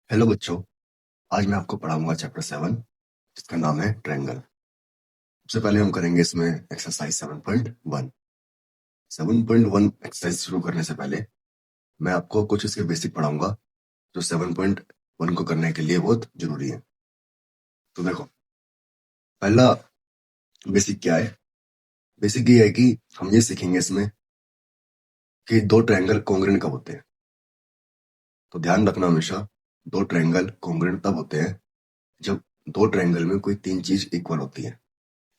Hello बच्चों। आज मैं आपको पढ़ाऊंगा चैप्टर 7 जिसका नाम है ट्रायंगल। सबसे पहले हम करेंगे इसमें एक्सरसाइज 7.1। 7.1 एक्सरसाइज शुरू करने से पहले मैं आपको कुछ इसके बेसिक पढ़ाऊंगा जो 7.1 को करने के लिए बहुत जरूरी है। तो देखो, पहला बेसिक क्या है। बेसिक ये है कि हम ये सीखेंगे इसमें कि दो ट्रायंगल कॉन्ग्रुएंट कब होते हैं। तो ध्यान रखना हमेशा, दो ट्रायंगल कॉन्ग्रुएंट तब होते हैं जब दो ट्रायंगल में कोई तीन चीज इक्वल होती है।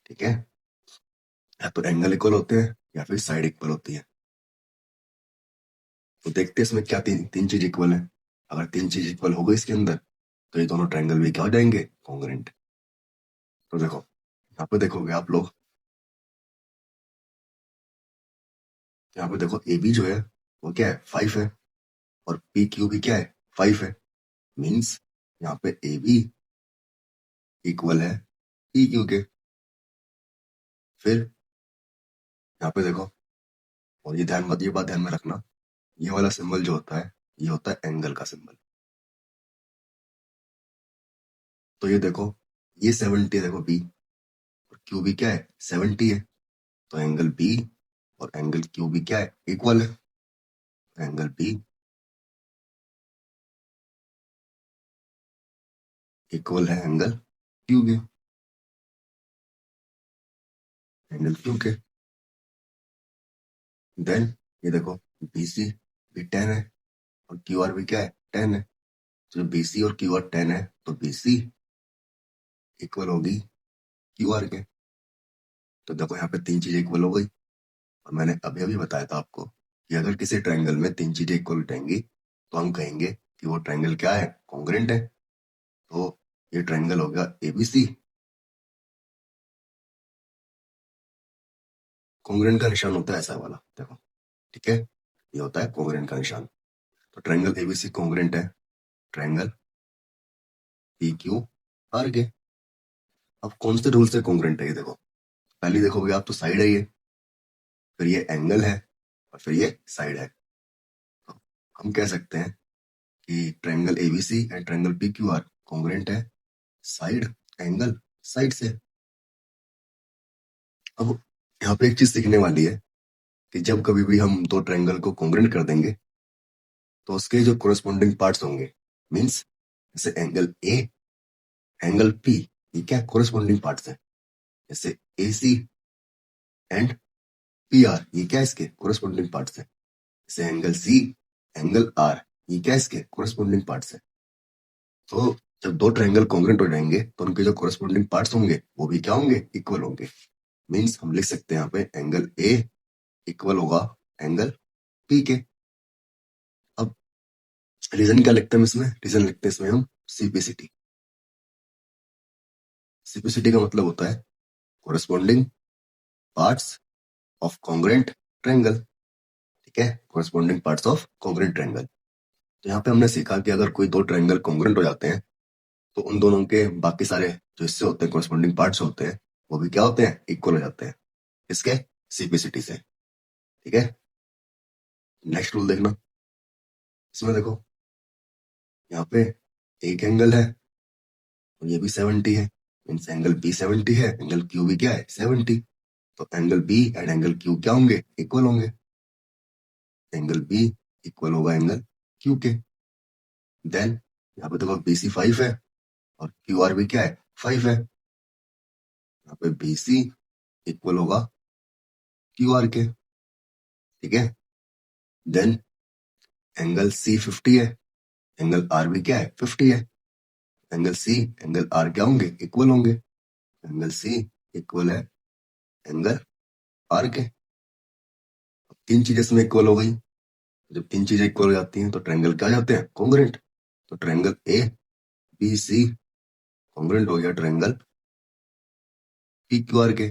ठीक है, या तो एंगल इक्वल होते हैं या फिर साइड इक्वल होती है। तो देखते हैं इसमें क्या तीन तीन चीज इक्वल है। अगर तीन चीज इक्वल हो गई इसके अंदर तो ये दोनों ट्रायंगल भी क्या हो जाएंगे, कॉन्ग्रुएंट। तो देखो, यहाँ पे देखोगे आप लोग, यहाँ पे देखो ए बी जो है वो क्या है, 5 है, और पी क्यू भी क्या है, 5 है। मीन्स यहाँ पे ए बी इक्वल है पी क्यू के। फिर यहाँ पे देखो, और ये बात ध्यान में रखना, ये वाला सिंबल जो होता है ये होता है एंगल का सिंबल। तो ये देखो, ये 70 देखो बी, और क्यू भी क्या है, 70 है। तो एंगल बी और एंगल क्यू भी क्या है, इक्वल है। एंगल बी इक्वल है एंगल क्यू के, एंगल क्यू के। देन ये देखो, बीसी भी 10 है और क्यू आर भी क्या है, 10 है। तो बीसी और क्यू आर 10 है तो बीसी इक्वल होगी क्यू आर के। तो देखो यहाँ पे तीन चीजें इक्वल हो गई। और मैंने अभी अभी बताया था आपको कि अगर किसी ट्रायंगल में तीन चीजें इक्वल उठेंगी तो हम कहेंगे कि वो ट्रायंगल क्या है, कॉन्ग्रुएंट है। तो ये ट्रायंगल हो गया एबीसी। कॉन्ग्रुएंट का निशान होता है ऐसा वाला, देखो। ठीक है, ये होता है कॉन्ग्रुएंट का निशान। तो ट्रायंगल एबीसी कॉन्ग्रुएंट है ट्रायंगल पी क्यू आर के। अब कौन से रूल से कॉन्ग्रुएंट है ये देखो। पहले देखोगे आप तो साइड है ये, फिर ये एंगल है, और फिर ये साइड है। तो हम कह सकते हैं कि triangle ABC and triangle P Q R congruent है साइड एंगल साइड से। अब यहाँ पे एक चीज सीखने वाली है कि जब कभी भी हम दो ट्रायंगल को कॉन्ग्रुएंट कर देंगे तो उसके जो कोरस्पॉन्डिंग पार्ट्स होंगे, मींस जैसे एंगल ए एंगल पी, ये क्या कोरस्पॉन्डिंग पार्ट्स है। जैसे ए सी एंड पी आर, ये क्या इसके कोरस्पॉन्डिंग पार्ट्स है। जैसे एंगल सी एंगल आर, ये क्या इसके कोरस्पॉन्डिंग पार्ट्स है। तो जब दो ट्रायंगल कॉन्ग्रुएंट हो जाएंगे तो उनके जो कोरस्पॉन्डिंग पार्ट्स होंगे वो भी क्या होंगे, इक्वल होंगे। मींस हम लिख सकते हैं यहाँ पे एंगल ए इक्वल होगा एंगल पी के। अब रीजन क्या लिखते हैं इसमें, रीजन लिखते हैं इसमें हम सीपीसिटी। सीपीसिटी का मतलब होता है corresponding parts of congruent triangle. ठीक है, corresponding parts of congruent triangle. तो यहाँ पे हमने सीखा कि अगर कोई दो ट्रायंगल कॉन्ग्रुएंट हो जाते हैं तो उन दोनों के बाकी सारे जो हिस्से होते हैं, कोरस्पॉन्डिंग पार्ट्स होते हैं, वो भी क्या होते हैं, इक्वल हो जाते हैं। इसके सीपीसिटी से। ठीक है, नेक्स्ट रूल देखना। इसमें देखो, यहाँ पे एक एंगल है और ये भी 70 है। मीन्स एंगल बी 70 है, एंगल क्यू भी क्या है, 70। तो angle B and angle Q क्या होंगे, इक्वल होंगे। एंगल बी इक्वल होगा एंगल क्यू के। देन यहाँ पे देखो बीसी 5 है और क्यू आर भी क्या है, 5 है। यहाँ पे बीसी इक्वल होगा क्यू आर के। ठीक है, देन एंगल सी 50 है, एंगल आर भी क्या है, 50 है। एंगल सी एंगल आर क्या होंगे, इक्वल होंगे। एंगल सी इक्वल है एंगल आर के। तीन चीजें इसमें इक्वल हो गई। जब तीन चीजें इक्वल हो जाती हैं तो ट्रायंगल क्या हो जाते हैं, कॉन्ग्रुएंट। तो triangle A B C congruent हो गया ट्रायंगल पी क्यू आर के।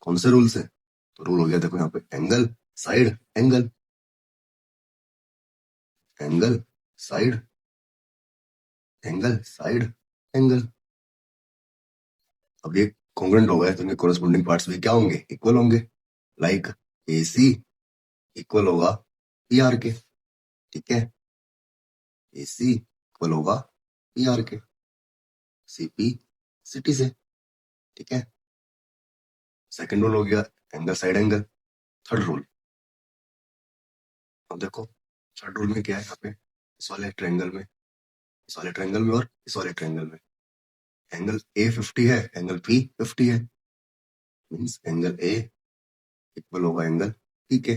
कौन से रूल से, तो रूल हो गया देखो यहाँ पे angle side angle, angle side angle side angle. अब ये कॉन्ग्रुएंट हो गए तो इनके कोरस्पॉन्डिंग पार्ट्स भी क्या होंगे, इक्वल होंगे। लाइक ए सी इक्वल होगा पी आर के। ठीक है, ए सी इक्वल होगा पी आर के, सीपी सिटी से, ठीक है। सेकंड रूल हो गया angle side angle. Third rule, अब देखो थर्ड रूल में क्या है, यहाँ पे इस वाले ट्रायंगल में, इस वाले ट्रायंगल में और इस वाले ट्रायंगल में एंगल ए 50 है, एंगल पी 50 है, मीन्स एंगल ए इक्वल होगा एंगल पी के,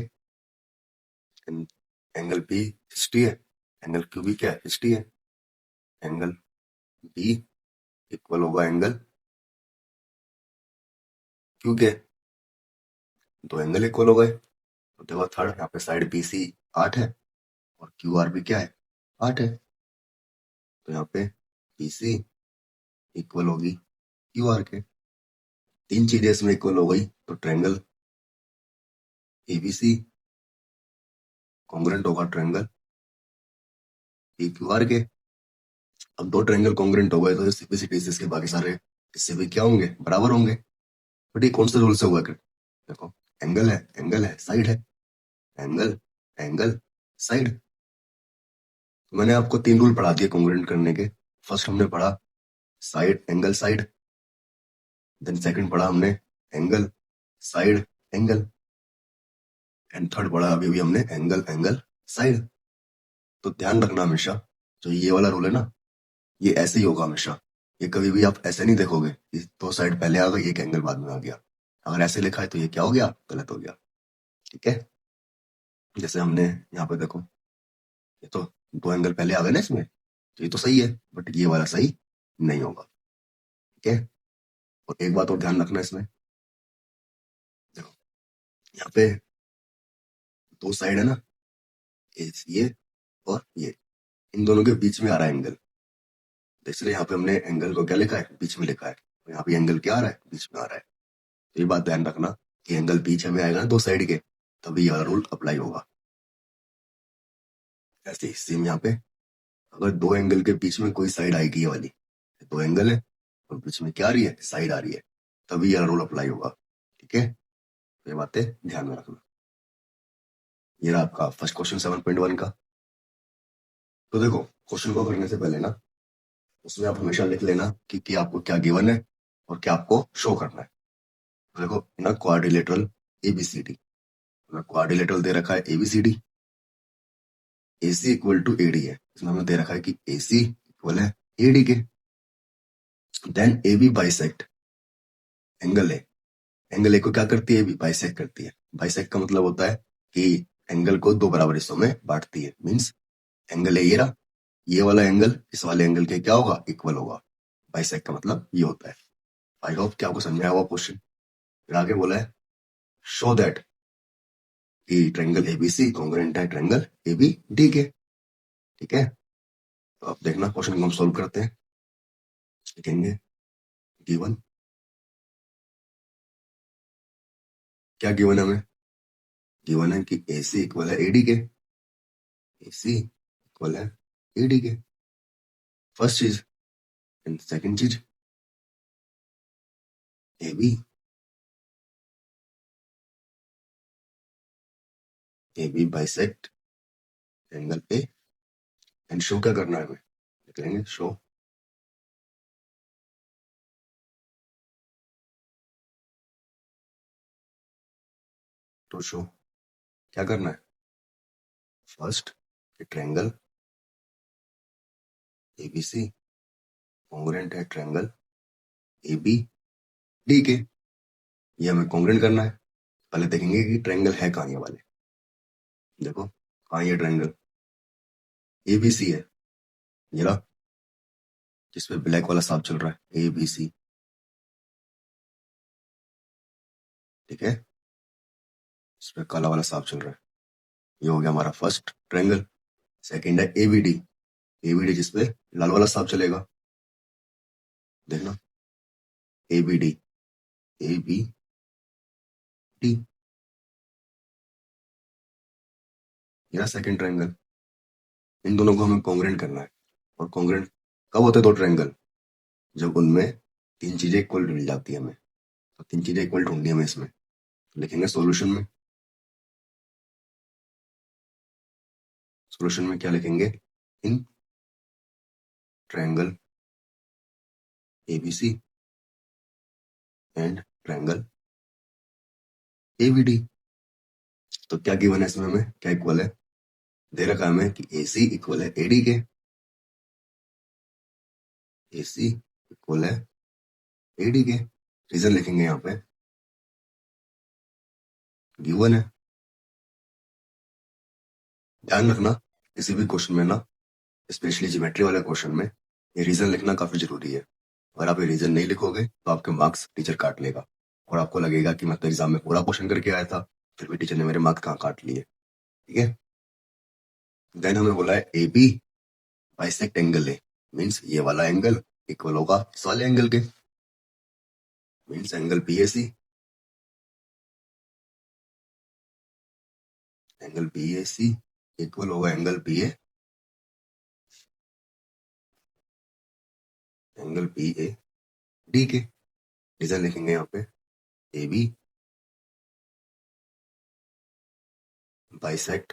एंगल पी 60 है, एंगल क्यू भी क्या है 60 है, एंगल बी इक्वल होगा एंगल क्यू के, दो एंगल इक्वल हो गए। तो देखो थर्ड, यहाँ पे साइड बी सी 8 है और क्यू आर भी क्या है 8 है, तो यहाँ पे बी सी इक्वल होगी क्यू आर के, तीन चीजें इसमें इक्वल हो गई, तो ट्रायंगल एबीसी कॉन्ग्रुएंट होगा ट्रायंगल पी क्यू आर के। अब दो ट्रायंगल कॉन्ग्रुएंट हो गए तो सीपीसीटी के बाकी सारे इससे भी क्या होंगे, बराबर होंगे। बट ये कौन से रूल से हुआ कर, देखो एंगल है साइड है, एंगल एंगल साइड। मैंने आपको तीन रूल पढ़ा दिए कॉन्ग्रुएंट करने के। फर्स्ट हमने पढ़ा side angle side, then second पढ़ा हमने angle side angle, and third पढ़ा अभी भी हमने एंगल एंगल साइड। तो ध्यान रखना हमेशा, जो ये वाला रूल है ना, ये ऐसे ही होगा हमेशा। ये कभी भी आप ऐसे नहीं देखोगे कि दो साइड पहले आ गई एक एंगल बाद में आ गया। अगर ऐसे लिखा है तो ये क्या हो गया, गलत हो गया, ठीक है। जैसे हमने यहाँ पे देखो, ये तो दो एंगल पहले आ गए ना इसमें, तो ये तो सही है, बट ये वाला सही नहीं होगा, ठीक है। और एक बात और ध्यान रखना इसमें, देखो यहाँ पे दो साइड है ना, ये और ये, इन दोनों के बीच में आ रहा है एंगल, तो इसलिए यहाँ पे हमने एंगल को क्या लिखा है, बीच में लिखा है। तो यहाँ पे एंगल क्या आ रहा है, बीच में आ रहा है। तो ये बात ध्यान रखना कि एंगल बीच में आएगा ना दो साइड के, तभी ये वाला रूल अप्लाई होगा। ऐसे ही सेम यहाँ पे, अगर दो एंगल के बीच में कोई साइड आएगी, ये वाली दो एंगल है और बीच में क्या आ रही है, साइड आ रही है, तभी यह रूल अप्लाई होगा, ठीक है। तो ये बातें ध्यान में रखना। ये रहा आपका फर्स्ट क्वेश्चन 7.1 का। तो देखो क्वेश्चन को करने से पहले ना, उसमें आप हमेशा लिख लेना कि आपको क्या गिवन है और क्या आपको शो करना है। तो देखो ना, क्वाड्रिलेटरल एबीसीडी, क्वाड्रिलेटरल दे रखा है ABCD, AC equal to AD है, इसमें हमें दे रखा है कि AC इक्वल है AD के। Then AB bisect angle A, angle A को क्या करती है, बाइसेक्ट करती है। बाइसेक्ट का मतलब होता है कि एंगल को दो बराबर हिस्सों में बांटती है, मींस एंगल ए ये रहा, ये वाला एंगल इस वाले एंगल के क्या होगा, इक्वल होगा। बाइसेक्ट का मतलब ये होता है। आई होप कि आपको समझ में आया हुआ क्वेश्चन। फिर आगे बोला है शो दैट कि ट्रायंगल एबीसी कॉन्ग्रुएंट है ट्रायंगल एबीडी के, ठीक है। तो अब देखना क्वेश्चन को हम सोल्व करते हैं। लिखेंगे गिवन, क्या गिवन है हमें, गिवन है कि AC इक्वल है AD के, AC इक्वल है AD के, फर्स्ट चीज। एंड सेकंड चीज AB बाइसेक्ट एंगल पे, एंड शो क्या करना है हमें, लिख लेंगे शो टू शो, क्या करना है, फर्स्ट ट्रायंगल ABC कॉन्ग्रुएंट है ट्रायंगल ABD के, ये हमें कॉन्ग्रुएंट करना है। पहले देखेंगे कि ट्रायंगल है कहाँ, ये वाले देखो कहाँ ये ट्रायंगल ABC है, ये रहा जिसपे ब्लैक वाला सांप चल रहा है ABC, ठीक है, इस पे काला वाला सांप चल रहा है, ये हो गया हमारा फर्स्ट ट्रायंगल। सेकंड है ABD, ABD जिसपे लाल वाला सांप चलेगा, देखना ABD ABD, ये सेकंड ट्रायंगल। इन दोनों को हमें कॉन्ग्रुएंट करना है। और कॉन्ग्रुएंट कब होते हैं दो ट्रायंगल, जब उनमें तीन चीजें इक्वल मिल जाती है हमें। तो तीन चीजें इक्वल ढूंढनी है हमें इसमें, तो लिखेंगे सॉल्यूशन में, सॉल्यूशन में क्या लिखेंगे, in triangle ABC and triangle ABD. तो क्या गिवन है इसमें, हमें क्या इक्वल है, दे रखा है हमें कि AC इक्वल है AD के, AC इक्वल है AD के। रीजन लिखेंगे यहाँ पे, गिवन है। ध्यान रखना किसी भी क्वेश्चन में ना, स्पेशली ज्योमेट्री वाले क्वेश्चन में, ये रीजन लिखना काफी जरूरी है। अगर आप ये रीजन नहीं लिखोगे तो आपके मार्क्स टीचर काट लेगा और आपको लगेगा कि मैं तो एग्जाम में पूरा क्वेश्चन करके आया था, फिर भी टीचर ने मेरे मार्क्स कहाँ काट लिए। ठीक है, देन हमें बोला है AB बाइसेक्ट एंगल है, मीन्स ये वाला एंगल इक्वल होगा इस वाले एंगल के, means angle BAC, angle BAC equal होगा एंगल BAD के। रीजन लिखेंगे यहाँ पे, AB bisect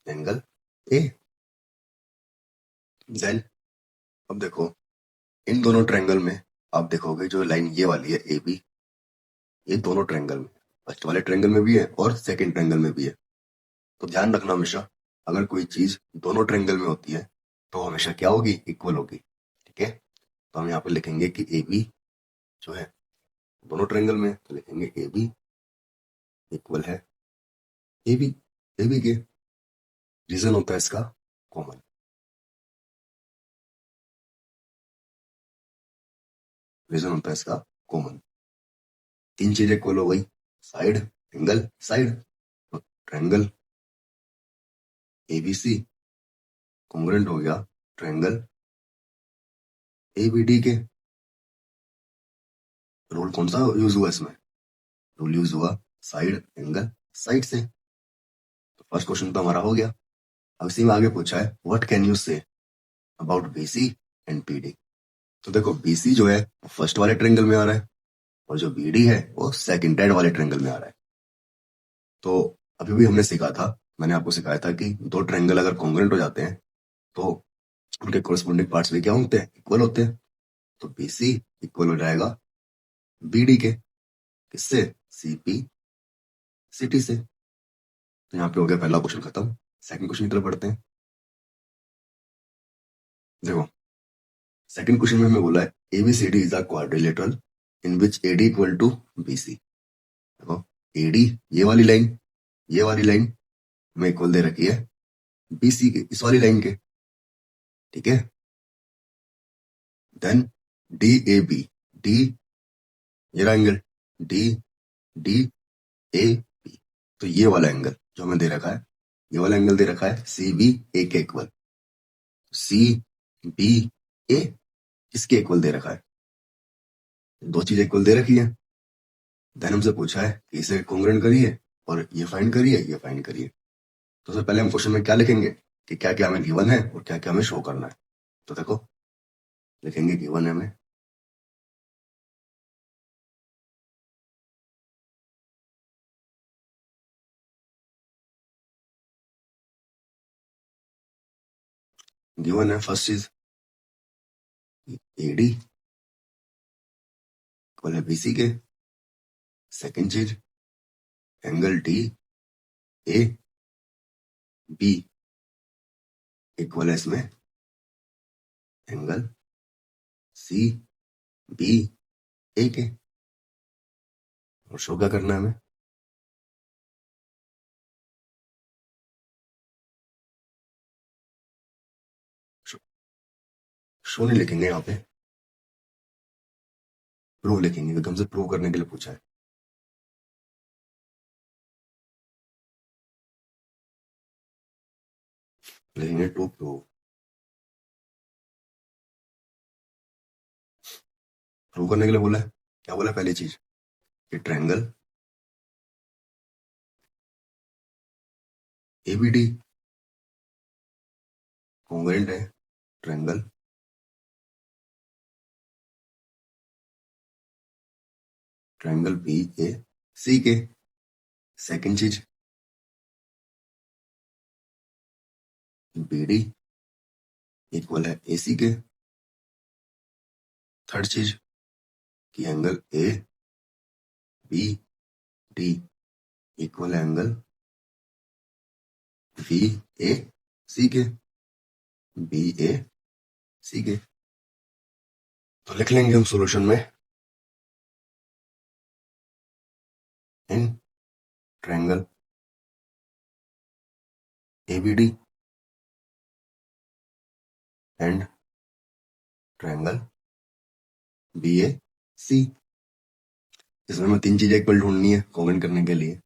angle A। Then अब देखो इन दोनों ट्रायंगल में आप देखोगे जो लाइन ये वाली है AB, ये दोनों ट्रायंगल में, फर्स्ट वाले ट्रायंगल में भी है और सेकंड ट्रायंगल में भी है। तो ध्यान रखना हमेशा अगर कोई चीज दोनों ट्रायंगल में होती है तो हमेशा क्या होगी, इक्वल होगी। ठीक है, तो हम यहाँ पे लिखेंगे कि AB जो है दोनों ट्रायंगल में, तो लिखेंगे AB इक्वल है AB के। रीजन होता है इसका कॉमन, रीजन होता है इसका कॉमन। तीन चीजें इक्वल हो गई, साइड एंगल साइड, तो ट्रायंगल ABC कॉन्ग्रुएंट हो गया ट्रायंगल ABD के। रूल कौन सा यूज हुआ इसमें, रूल यूज हुआ साइड एंगल साइड से। तो फर्स्ट क्वेश्चन तो हमारा हो गया। अब इसी में आगे पूछा है what can you say about BC and PD। तो देखो BC जो है फर्स्ट वाले ट्रायंगल में आ रहा है और जो BD है वो सेकंड रेड वाले ट्रायंगल में आ रहा है। तो अभी भी हमने सीखा था, मैंने आपको सिखाया था कि दो ट्रायंगल अगर कॉन्ग्रुएंट हो जाते हैं तो उनके कोरस्पोंडिंग पार्ट्स भी क्या होते हैं, इक्वल होते हैं। तो BC इक्वल हो जाएगा BD के, किससे, CP CT से। तो यहाँ पे हो गया पहला क्वेश्चन खत्म। सेकंड क्वेश्चन की तरफ बढ़ते हैं। देखो सेकंड क्वेश्चन में हमें बोला है ABCD is a quadrilateral in which AD equal to BC। देखो AD ये वाली लाइन, ये वाली लाइन में इक्वल दे रखी है BC के, इस वाली लाइन के। ठीक है, देन DAB, D ये रहा एंगल DAB, तो ये वाला एंगल जो हमें दे रखा है, ये वाला एंगल दे रखा है CBA के इक्वल। CBA किसके इक्वल दे रखा है, दो चीजें इक्वल दे रखी है। देन हमसे पूछा है कि इसे कॉन्ग्रुएंट करिए और ये फाइंड करिए, ये फाइंड करिए। तो सबसे पहले हम क्वेश्चन में क्या लिखेंगे कि क्या क्या हमें गिवन है और क्या क्या हमें शो करना है। तो देखो लिखेंगे गिवन है हमें, गिवन है फर्स्ट चीज AD इक्वल है BC के। सेकंड चीज एंगल DAB इक्वल है इसमें एंगल CBA के। और शो क्या करना है हमें, शो नहीं लिखेंगे यहाँ पे, प्रूव लिखेंगे क्योंकि हमसे प्रूव करने के लिए पूछा है। लिखेंगे टू प्रूव। प्रूव करने के लिए बोला है, क्या बोला है पहली चीज कि ट्रायंगल ABD कॉन्ग्रुएंट है ट्रायंगल BAC के। सेकंड चीज BD इक्वल है AC के। थर्ड चीज कि एंगल ABD इक्वल है एंगल BAC के। BAC के तो लिख लेंगे हम सॉल्यूशन में in triangle ABD and triangle BAC। इसमें हमें तीन चीजें इक्वल ढूंढनी है कॉन्ग्रुएंट करने के लिए।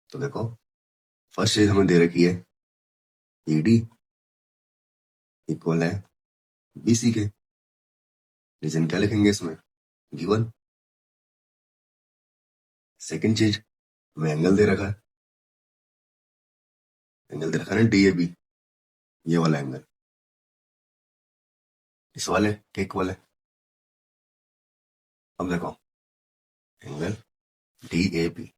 तो देखो फर्स्ट चीज हमें दे रखी है BD इक्वल है BC के। रीजन क्या लिखेंगे इसमें, गिवन। सेकंड चीज हमें एंगल दे रखा है, एंगल दे रखा है ना DAB, ये वाला एंगल इस वाले के इक्वल है। अब देखो एंगल DAB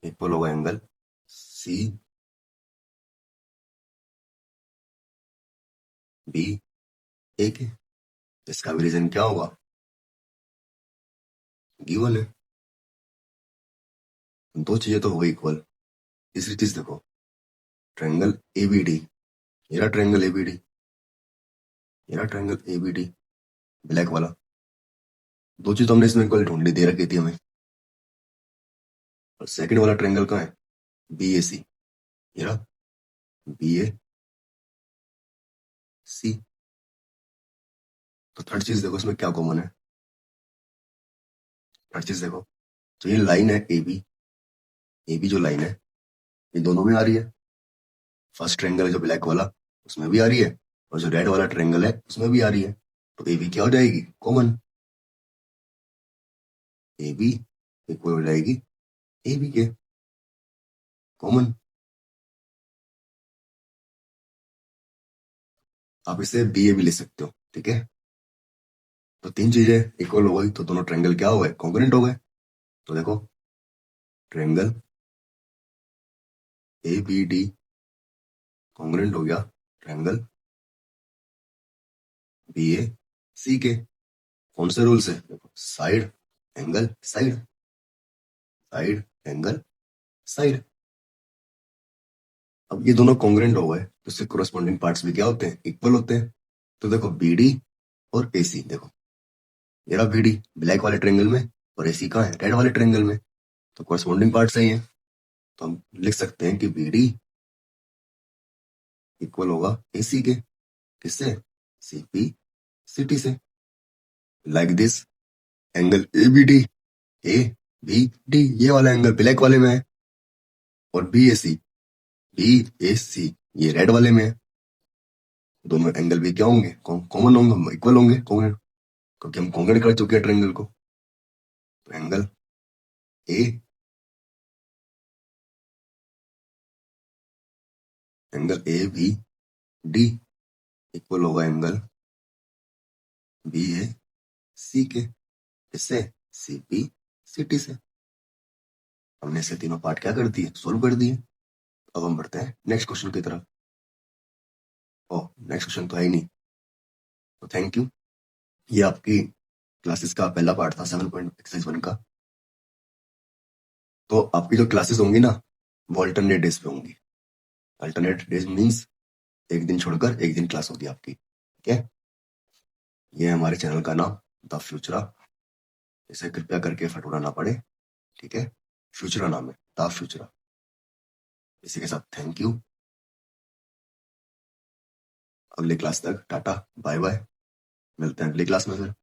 इक्वल होगा एंगल CBA के। इसका भी रीजन क्या होगा, गिवन है। दो चीजें तो हो गई इक्वल। तीसरी चीज देखो ट्रायंगल ABD, ये रहा ट्रायंगल ABD, ये रहा ट्रायंगल ABD ब्लैक वाला। दो चीज तो हमने इसमें इक्वल ढूंढ ली, दे रखी थी हमें। और सेकंड वाला ट्रायंगल कहाँ है, BAC, ये रहा BAC। तो थर्ड चीज देखो इसमें क्या कॉमन है। थर्ड चीज देखो तो ये लाइन है AB जो लाइन है ये दोनों में आ रही है। फर्स्ट ट्रायंगल है जो ब्लैक वाला उसमें भी आ रही है, और जो रेड वाला ट्रायंगल है उसमें भी आ रही है। तो AB क्या हो जाएगी, कॉमन। AB इक्वल हो जाएगी AB के, कॉमन। आप इसे BA भी ले सकते हो, ठीक है। तो तीन चीजें इक्वल हो गई तो दोनों ट्रायंगल क्या हो गए, कॉन्ग्रुएंट हो गए। तो देखो ट्रायंगल ABD कॉन्ग्रुएंट हो गया ट्रायंगल BAC के। कौन से रूल से, देखो side angle side, side angle side. अब ये दोनों कॉन्ग्रुएंट हो गए तो इससे कोरस्पॉन्डिंग पार्ट्स भी क्या होते हैं, इक्वल होते हैं। तो देखो BD और AC, देखो ये रहा BD ब्लैक वाले ट्रायंगल में और AC कहाँ है, रेड वाले ट्रायंगल में। तो कोरस्पॉन्डिंग पार्ट सही है। तो हम लिख सकते हैं कि BD इक्वल होगा AC के, किससे, CPCT से। लाइक दिस एंगल ABD ये वाला एंगल ब्लैक वाले में है, और BAC ये रेड वाले में है। दोनों एंगल भी क्या होंगे, कॉमन होंगे, इक्वल होंगे, कॉन्ग्रुएंट, क्योंकि हम कॉन्ग्रुएंट कर चुके हैं ट्रायंगल को। तो एंगल ABD इक्वल होगा एंगल BAC के, इससे CPCT से। हमने इसे तीनों पार्ट क्या कर दिए, सोल्व कर दिए। अब हम बढ़ते हैं नेक्स्ट क्वेश्चन की तरफ। ओह नेक्स्ट क्वेश्चन तो है ही नहीं, तो थैंक यू। ये आपकी क्लासेस का पहला पार्ट था 7.1 का। तो आपकी जो क्लासेस होंगी ना वो अल्टरनेट डेज पे होंगी। अल्टरनेट डेज मीन्स एक दिन छोड़कर एक दिन क्लास होगी आपकी, ठीक है। ये है हमारे चैनल का नाम द फ्यूचरा, इसे कृपया करके फटोरा ना पड़े, ठीक है। फ्यूचरा नाम है, द फ्यूचरा। इसी के साथ थैंक यू। अगली क्लास तक टाटा बाय बाय, मिलते हैं अगली क्लास में फिर।